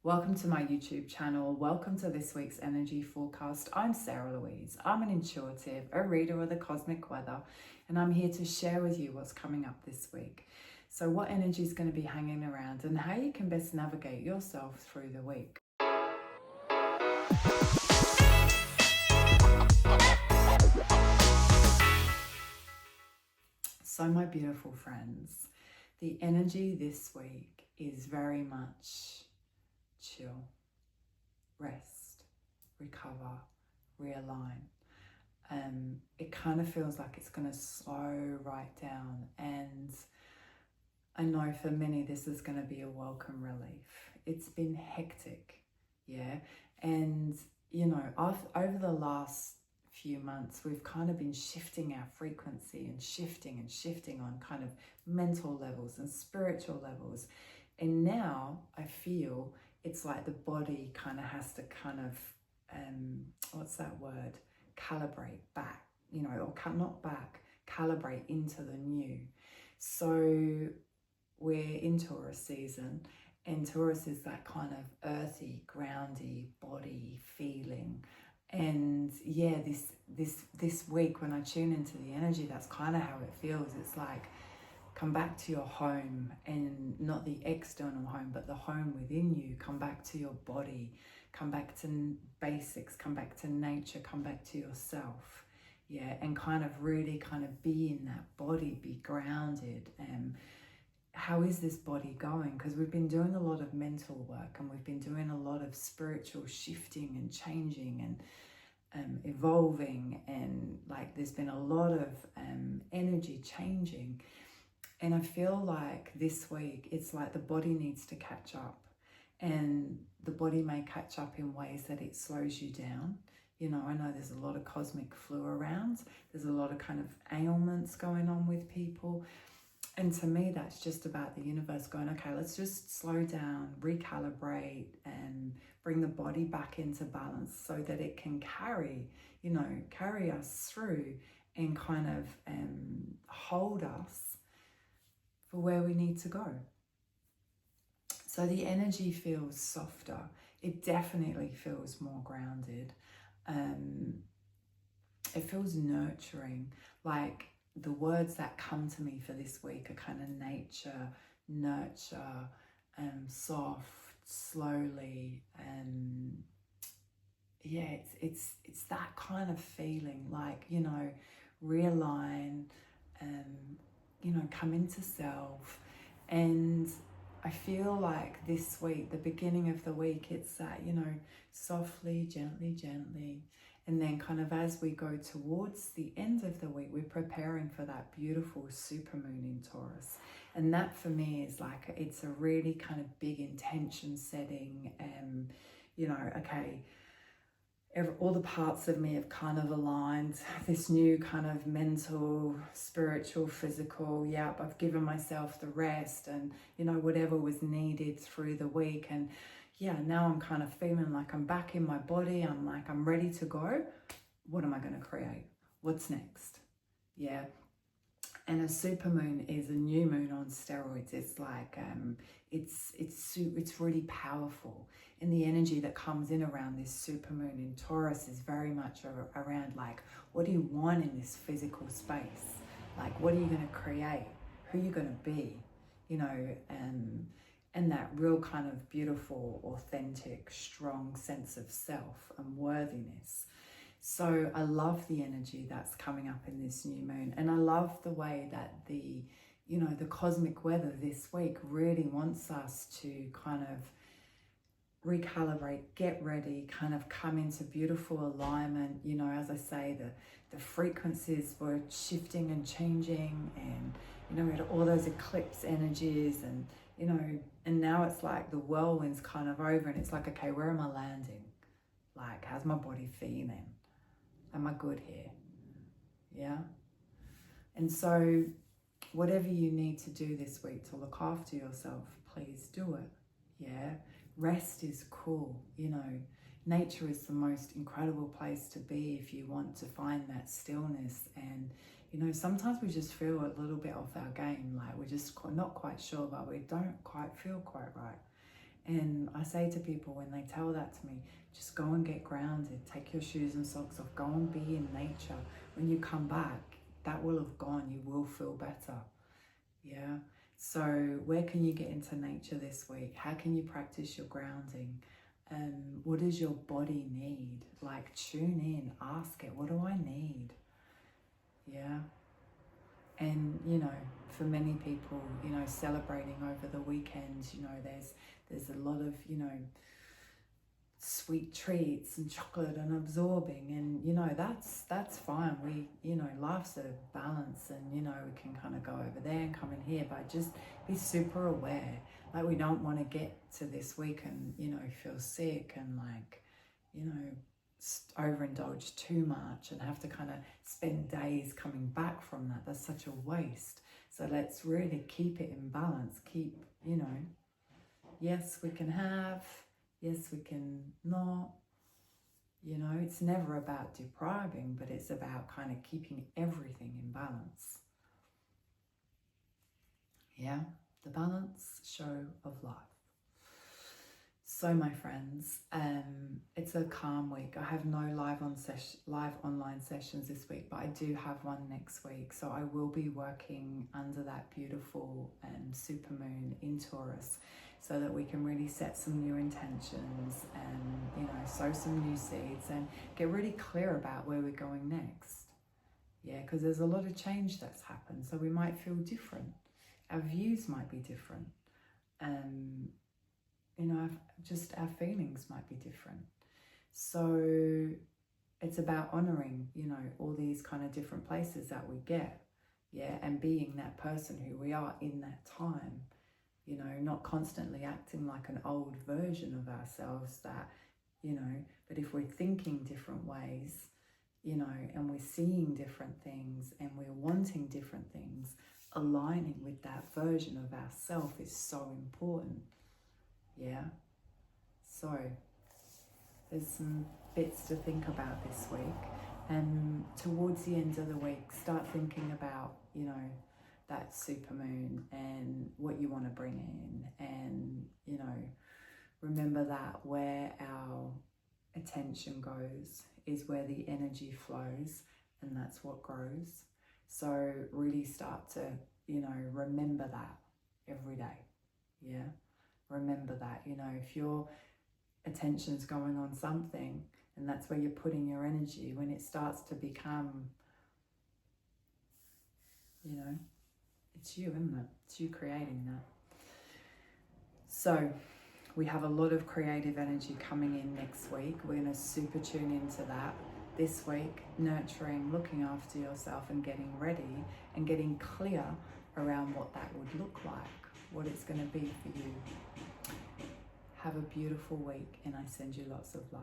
Welcome to my YouTube channel. Welcome to this week's energy forecast. I'm Sarah Louise. I'm an intuitive, a reader of the cosmic weather, and I'm here to share with you what's coming up this week. So what energy is going to be hanging around and how you can best navigate yourself through the week. So my beautiful friends, the energy this week is very much chill, rest, recover, realign. It kind of feels like it's going to slow right down, and I know for many this is going to be a welcome relief. It's been hectic, yeah, and you know, over the last few months we've kind of been shifting our frequency and shifting on kind of mental levels and spiritual levels, and now I feel it's like the body kind of has to kind of what's that word, calibrate back, you know, or not back, calibrate into the new. So we're in Taurus season, and Taurus is that kind of earthy, groundy body feeling. And yeah, this week when I tune into the energy, that's kind of how it feels. It's like, come back to your home, and not the external home, but the home within you. Come back to your body, come back to basics, come back to nature, come back to yourself. Yeah, and kind of really kind of be in that body, be grounded. How is this body going? Because we've been doing a lot of mental work, and we've been doing a lot of spiritual shifting and changing and evolving, and like there's been a lot of energy changing. And I feel like this week it's like the body needs to catch up, and the body may catch up in ways that it slows you down. You know, I know there's a lot of cosmic flu around. There's a lot of kind of ailments going on with people. And to me, that's just about the universe going, okay, let's just slow down, recalibrate, and bring the body back into balance so that it can carry us through and kind of hold us for where we need to go. So the energy feels softer. It definitely feels more grounded. It feels nurturing. Like the words that come to me for this week are kind of nature, nurture, soft, slowly. Yeah, it's that kind of feeling, like, you know, realign, you know, come into self. And I feel like this week, the beginning of the week, it's that, you know, softly, gently. And then kind of as we go towards the end of the week, we're preparing for that beautiful supermoon in Taurus. And that for me is like, it's a really kind of big intention setting. You know, okay, all the parts of me have kind of aligned. This new kind of mental, spiritual, physical, yep, I've given myself the rest and, you know, whatever was needed through the week. And yeah, now I'm kind of feeling like I'm back in my body. I'm like, I'm ready to go. What am I going to create? What's next? Yeah. And a supermoon is a new moon on steroids. It's like, it's really powerful. And the energy that comes in around this supermoon in Taurus is very much around like, what do you want in this physical space? Like, what are you going to create? Who are you going to be? You know, and that real kind of beautiful, authentic, strong sense of self and worthiness. So I love the energy that's coming up in this new moon, and I love the way that the cosmic weather this week really wants us to kind of recalibrate, get ready, kind of come into beautiful alignment. You know, as I say, the frequencies were shifting and changing, and you know, we had all those eclipse energies, and you know, and now it's like the whirlwind's kind of over, and it's like, okay, where am I landing? Like, how's my body feeling? Am I good here? Yeah. And so whatever you need to do this week to look after yourself, please do it. Yeah. Rest is cool. You know, nature is the most incredible place to be if you want to find that stillness. And, you know, sometimes we just feel a little bit off our game. Like we're just not quite sure, but we don't quite feel quite right. And I say to people when they tell that to me, just go and get grounded, take your shoes and socks off, go and be in nature. When you come back, that will have gone, you will feel better. Yeah. So where can you get into nature this week? How can you practice your grounding? What does your body need? Like, tune in, ask it, what do I need? Yeah. And, you know, for many people, you know, celebrating over the weekend, you know, there's a lot of, you know, sweet treats and chocolate and absorbing, and, you know, that's fine. We, you know, life's a balance, and, you know, we can kind of go over there and come in here, but just be super aware. Like, we don't want to get to this week and, you know, feel sick and, like, you know, overindulge too much and have to kind of spend days coming back from that. That's such a waste. So let's really keep it in balance. Keep, you know, yes, we can have, yes, we can not. You know, it's never about depriving, but it's about kind of keeping everything in balance. Yeah, the balance show of life. So, my friends, it's a calm week. I have no live online sessions this week, but I do have one next week. So I will be working under that beautiful supermoon in Taurus, so that we can really set some new intentions and, you know, sow some new seeds and get really clear about where we're going next. Yeah, because there's a lot of change that's happened, so we might feel different. Our views might be different. You know, just our feelings might be different. So it's about honoring, you know, all these kind of different places that we get, yeah, and being that person who we are in that time, you know, not constantly acting like an old version of ourselves that, you know, but if we're thinking different ways, you know, and we're seeing different things and we're wanting different things, aligning with that version of ourself is so important. Yeah, so there's some bits to think about this week, and towards the end of the week, start thinking about, you know, that supermoon and what you want to bring in, and, you know, remember that where our attention goes is where the energy flows, and that's what grows. So really start to, you know, remember that every day. Yeah. Remember that, you know, if your attention's going on something and that's where you're putting your energy, when it starts to become, you know, it's you, isn't it? It's you creating that. So we have a lot of creative energy coming in next week. We're going to super tune into that this week, nurturing, looking after yourself and getting ready and getting clear around what that would look like, what it's going to be for you. Have a beautiful week, and I send you lots of love.